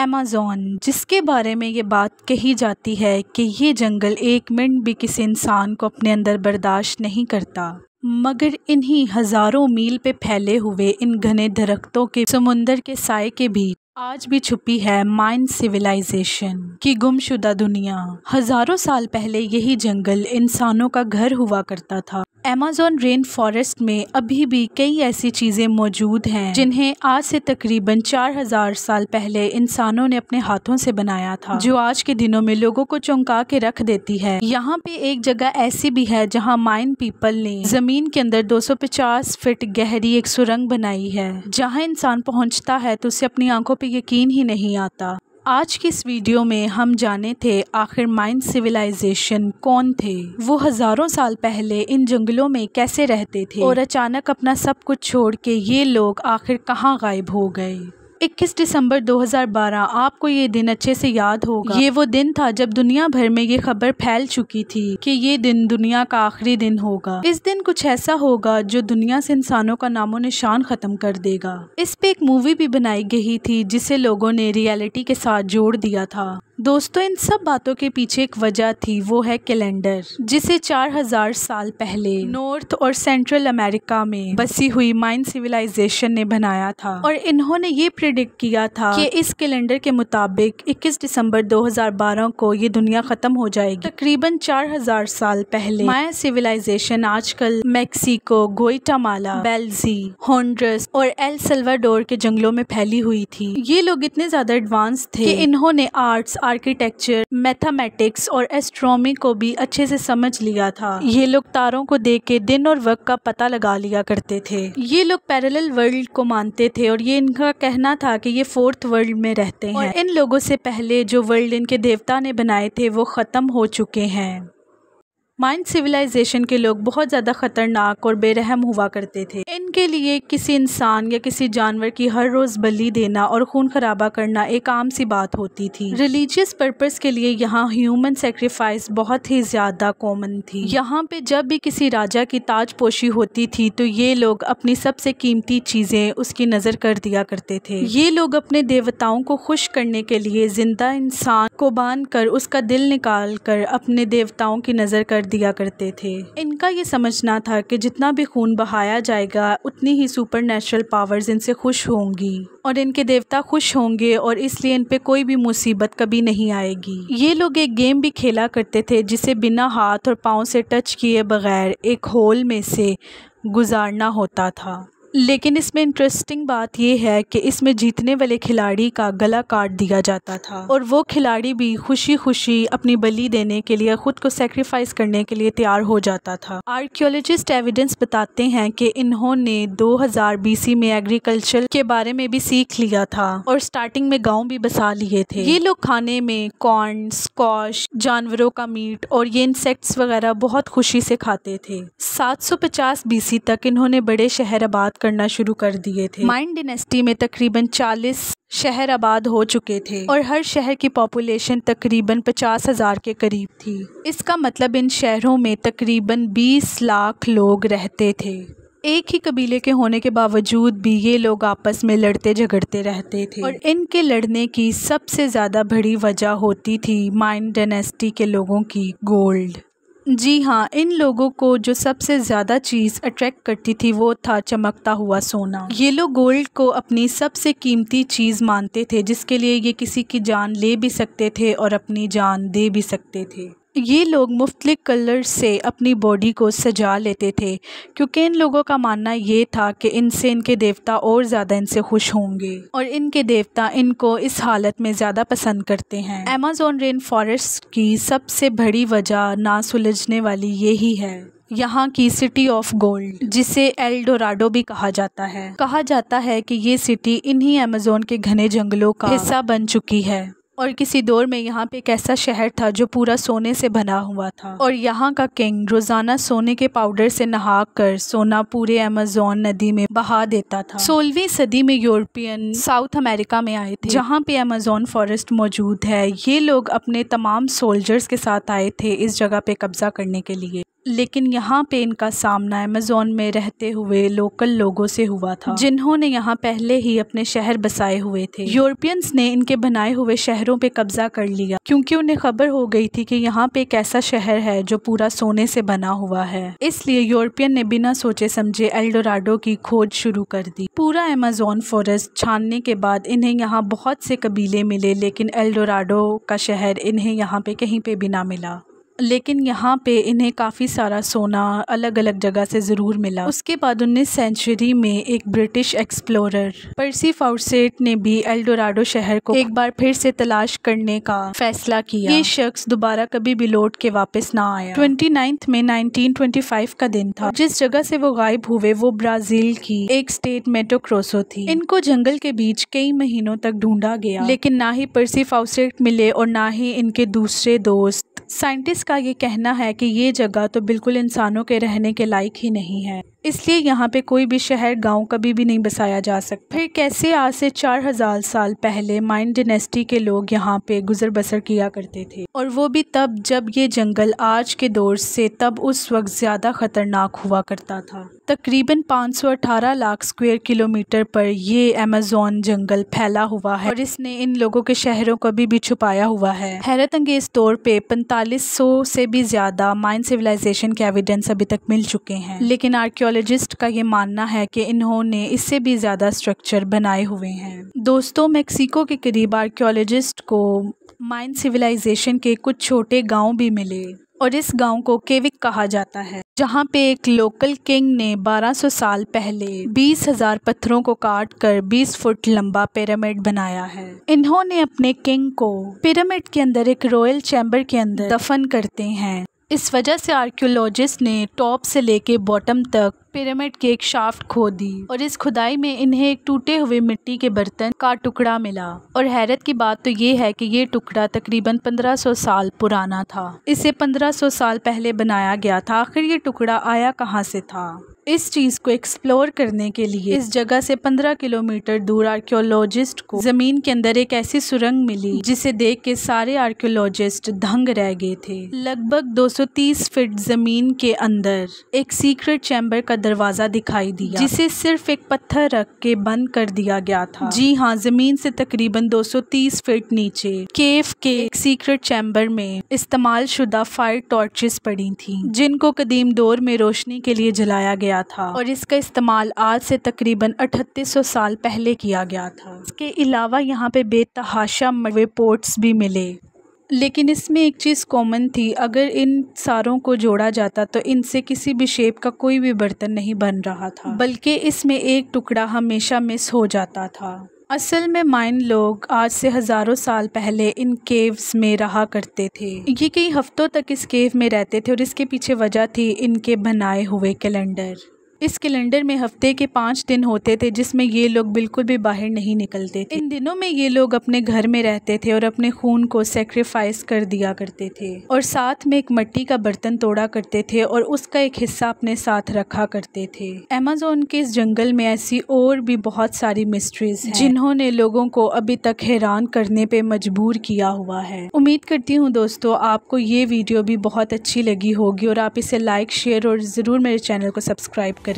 Amazon, जिसके बारे में ये बात कही जाती है कि ये जंगल एक मिनट भी किसी इंसान को अपने अंदर बर्दाश्त नहीं करता, मगर इन्हीं हज़ारों मील पे फैले हुए इन घने दरख्तों के समुंदर के साए के बीच आज भी छुपी है मायन सिविलाइजेशन की गुमशुदा दुनिया। हज़ारों साल पहले यही जंगल इंसानों का घर हुआ करता था। अमेज़न रेन फॉरेस्ट में अभी भी कई ऐसी चीज़ें मौजूद हैं जिन्हें आज से तकरीबन 4000 साल पहले इंसानों ने अपने हाथों से बनाया था, जो आज के दिनों में लोगों को चौंका के रख देती है। यहाँ पे एक जगह ऐसी भी है जहाँ मायन पीपल ने ज़मीन के अंदर 250 फीट गहरी एक सुरंग बनाई है, जहाँ इंसान पहुँचता है तो उसे अपनी आंखों पर यकीन ही नहीं आता। आज की इस वीडियो में हम जाने थे आखिर मायन सिविलाइजेशन कौन थे, वो हज़ारों साल पहले इन जंगलों में कैसे रहते थे और अचानक अपना सब कुछ छोड़ के ये लोग आखिर कहाँ गायब हो गए। 21 दिसंबर 2012, आपको ये दिन अच्छे से याद होगा। ये वो दिन था जब दुनिया भर में ये खबर फैल चुकी थी कि ये दिन दुनिया का आखिरी दिन होगा। इस दिन कुछ ऐसा होगा जो दुनिया से इंसानों का नामो निशान खत्म कर देगा। इस पे एक मूवी भी बनाई गई थी जिसे लोगों ने रियलिटी के साथ जोड़ दिया था। दोस्तों, इन सब बातों के पीछे एक वजह थी, वो है कैलेंडर, जिसे 4000 साल पहले नॉर्थ और सेंट्रल अमेरिका में बसी हुई मायन सिविलाइजेशन ने बनाया था। और इन्होंने ये प्रेडिक्ट किया था कि इस कैलेंडर के मुताबिक 21 दिसंबर 2012 को ये दुनिया खत्म हो जाएगी। तकरीबन 4000 साल पहले माया सिविलाइजेशन आजकल मैक्सिको, ग्वाटेमाला, बेल्जी, होंडुरस और एल सल्वाडोर के जंगलों में फैली हुई थी। ये लोग इतने ज्यादा एडवांस थे कि इन्होंने आर्ट्स, आर्किटेक्चर, मैथमेटिक्स और एस्ट्रोनॉमी को भी अच्छे से समझ लिया था। ये लोग तारों को देख के दिन और वक्त का पता लगा लिया करते थे। ये लोग पैरेलल वर्ल्ड को मानते थे और ये इनका कहना था कि ये फोर्थ वर्ल्ड में रहते हैं और इन लोगों से पहले जो वर्ल्ड इनके देवता ने बनाए थे वो खत्म हो चुके हैं। मायन सिविलाइजेशन के लोग बहुत ज़्यादा ख़तरनाक और बेरहम हुआ करते थे। इनके लिए किसी इंसान या किसी जानवर की हर रोज़ बलि देना और खून खराबा करना एक आम सी बात होती थी। रिलीजियस पर्पस के लिए यहाँ ह्यूमन सेक्रीफाइस बहुत ही ज़्यादा कॉमन थी। यहाँ पे जब भी किसी राजा की ताजपोशी होती थी तो ये लोग अपनी सबसे कीमती चीज़ें उसकी नज़र कर दिया करते थे। ये लोग अपने देवताओं को खुश करने के लिए जिंदा इंसान को बांध कर उसका दिल निकाल कर अपने देवताओं की नज़र कर दिया करते थे। इनका ये समझना था कि जितना भी खून बहाया जाएगा उतनी ही सुपर नेचुरल पावर्स इनसे खुश होंगी और इनके देवता खुश होंगे और इसलिए इन पे कोई भी मुसीबत कभी नहीं आएगी। ये लोग एक गेम भी खेला करते थे जिसे बिना हाथ और पाँव से टच किए बगैर एक होल में से गुजारना होता था। लेकिन इसमें इंटरेस्टिंग बात यह है कि इसमें जीतने वाले खिलाड़ी का गला काट दिया जाता था और वो खिलाड़ी भी खुशी खुशी अपनी बलि देने के लिए, खुद को सेक्रीफाइस करने के लिए तैयार हो जाता था। आर्कियोलॉजिस्ट एविडेंस बताते हैं कि इन्होंने 2000 BC में एग्रीकल्चर के बारे में भी सीख लिया था और स्टार्टिंग में गाँव भी बसा लिए थे। ये लोग खाने में कॉर्न, स्क्वाश, जानवरों का मीट और ये इंसेक्ट्स वगैरह बहुत खुशी से खाते थे। 750 BC तक इन्होंने बड़े शहर आबाद करना शुरू कर दिए थे। मायन डायनेस्टी में तकरीबन 40 शहर आबाद हो चुके थे और हर शहर की पॉपुलेशन तकरीबन 50,000 के करीब थी। इसका मतलब इन शहरों में तकरीबन 20 लाख लोग रहते थे। एक ही कबीले के होने के बावजूद भी ये लोग आपस में लड़ते झगड़ते रहते थे और इनके लड़ने की सबसे ज़्यादा बड़ी वजह होती थी मायन डायनेस्टी के लोगों की गोल्ड। जी हाँ, इन लोगों को जो सबसे ज़्यादा चीज़ अट्रैक्ट करती थी वो था चमकता हुआ सोना। ये लोग गोल्ड को अपनी सबसे कीमती चीज़ मानते थे जिसके लिए ये किसी की जान ले भी सकते थे और अपनी जान दे भी सकते थे। ये लोग मुख्तलिफ कलर से अपनी बॉडी को सजा लेते थे क्योंकि इन लोगों का मानना ये था कि इनसे इनके देवता और ज़्यादा इनसे खुश होंगे और इनके देवता इनको इस हालत में ज़्यादा पसंद करते हैं। अमेज़न रेन फॉरेस्ट की सबसे बड़ी वजह ना सुलझने वाली यही है, यहाँ की सिटी ऑफ गोल्ड, जिसे एल डोराडो भी कहा जाता है। कहा जाता है कि ये सिटी इन्हीं अमेज़न के घने जंगलों का हिस्सा बन चुकी है और किसी दौर में यहाँ पे एक ऐसा शहर था जो पूरा सोने से बना हुआ था और यहाँ का किंग रोजाना सोने के पाउडर से नहाकर सोना पूरे अमेज़न नदी में बहा देता था। 16वीं सदी में यूरोपियन साउथ अमेरिका में आए थे जहाँ पे अमेज़न फॉरेस्ट मौजूद है। ये लोग अपने तमाम सोल्जर्स के साथ आए थे इस जगह पे कब्जा करने के लिए। लेकिन यहाँ पे इनका सामना अमेज़न में रहते हुए लोकल लोगों से हुआ था, जिन्होंने यहाँ पहले ही अपने शहर बसाए हुए थे। यूरोपियंस ने इनके बनाए हुए शहरों पे कब्जा कर लिया, क्योंकि उन्हें खबर हो गई थी कि यहाँ पे एक ऐसा शहर है जो पूरा सोने से बना हुआ है। इसलिए यूरोपियन ने बिना सोचे समझे एल डोराडो की खोज शुरू कर दी। पूरा अमेज़न फॉरेस्ट छानने के बाद इन्हें यहाँ बहुत से कबीले मिले, लेकिन एल डोराडो का शहर इन्हें यहाँ पे कहीं पे भी ना मिला। लेकिन यहाँ पे इन्हें काफ़ी सारा सोना अलग अलग जगह से ज़रूर मिला। उसके बाद 19वीं सेंचुरी में एक ब्रिटिश एक्सप्लोरर पर्सी फाउसेट ने भी एल डोराडो शहर को एक बार फिर से तलाश करने का फैसला किया। ये शख्स दोबारा कभी भी लौट के वापस ना आया। 29 मई 1925 का दिन था। जिस जगह से वो गायब हुए वो ब्राज़ील की एक स्टेट मैटो ग्रोसो थी। इनको जंगल के बीच कई महीनों तक ढूंढा गया, लेकिन ना ही पर्सी फाउसेट मिले और ना ही इनके दूसरे दोस्त। साइंटिस्ट का ये कहना है कि ये जगह तो बिल्कुल इंसानों के रहने के लायक ही नहीं है, इसलिए यहाँ पे कोई भी शहर गांव कभी भी नहीं बसाया जा सकता। फिर कैसे आज से 4000 साल पहले माइन डायनेस्टी के लोग यहाँ पे गुजर बसर किया करते थे, और वो भी तब जब ये जंगल आज के दौर से तब उस वक्त ज़्यादा खतरनाक हुआ करता था। तकरीबन 518 लाख स्क्वायर किलोमीटर पर ये अमेज़न जंगल फैला हुआ है और इसने इन लोगों के शहरों को भी छुपाया हुआ है। हैरत अंगेज तौर पे 4500 से भी ज़्यादा माइन सिविलाइजेशन के एविडेंस अभी तक मिल चुके हैं, लेकिन आर्कियोलॉजिस्ट का ये मानना है कि इन्होंने इससे भी ज़्यादा स्ट्रक्चर बनाए हुए हैं। दोस्तों, मेक्सिको के करीब आर्कियोलॉजिस्ट को माइन सिविलाइजेशन के कुछ छोटे गाँव भी मिले और इस गांव को केविक कहा जाता है, जहां पे एक लोकल किंग ने 1200 साल पहले 20,000 पत्थरों को काट कर 20 फुट लंबा पिरामिड बनाया है। इन्होंने अपने किंग को पिरामिड के अंदर एक रॉयल चैम्बर के अंदर दफन करते हैं। इस वजह से आर्कियोलॉजिस्ट ने टॉप से लेके बॉटम तक पिरामिड की एक शाफ्ट खोदी और इस खुदाई में इन्हें एक टूटे हुए मिट्टी के बर्तन का टुकड़ा मिला। और हैरत की बात तो ये है कि ये टुकड़ा तकरीबन 1500 साल पुराना था। इसे 1500 साल पहले बनाया गया था। आखिर ये टुकड़ा आया कहाँ से था? इस चीज़ को एक्सप्लोर करने के लिए इस जगह से 15 किलोमीटर दूर आर्कियोलॉजिस्ट को ज़मीन के अंदर एक ऐसी सुरंग मिली जिसे देख के सारे आर्कियोलॉजिस्ट दंग रह गए थे। लगभग 230 फीट ज़मीन के अंदर एक सीक्रेट चैम्बर का दरवाज़ा दिखाई दिया, जिसे सिर्फ एक पत्थर रख के बंद कर दिया गया था। जी हाँ, ज़मीन से तकरीबन 230 फीट नीचे केव के एक सीक्रेट चैम्बर में इस्तेमाल शुदा फायर टॉर्चेस पड़ी थी, जिनको कदीम दौर में रोशनी के लिए जलाया गया था और इसका इस्तेमाल आज से तकरीबन 3800 साल पहले किया गया था। इसके अलावा यहाँ पे बेतहाशा मड़वे पोर्ट्स भी मिले, लेकिन इसमें एक चीज़ कॉमन थी। अगर इन सारों को जोड़ा जाता तो इनसे किसी भी शेप का कोई भी बर्तन नहीं बन रहा था, बल्कि इसमें एक टुकड़ा हमेशा मिस हो जाता था। असल में माइन लोग आज से हज़ारों साल पहले इन केव्स में रहा करते थे। ये कई हफ्तों तक इस केव में रहते थे और इसके पीछे वजह थी इनके बनाए हुए कैलेंडर। इस कैलेंडर में हफ्ते के 5 दिन होते थे जिसमें ये लोग बिल्कुल भी बाहर नहीं निकलते थे। इन दिनों में ये लोग अपने घर में रहते थे और अपने खून को सेक्रीफाइस कर दिया करते थे और साथ में एक मिट्टी का बर्तन तोड़ा करते थे और उसका एक हिस्सा अपने साथ रखा करते थे। अमेज़न के इस जंगल में ऐसी और भी बहुत सारी मिस्ट्रीज हैं जिन्होंने लोगों को अभी तक हैरान करने पे मजबूर किया हुआ है। उम्मीद करती हूँ दोस्तों आपको ये वीडियो भी बहुत अच्छी लगी होगी और आप इसे लाइक, शेयर और ज़रूर मेरे चैनल को सब्सक्राइब करें।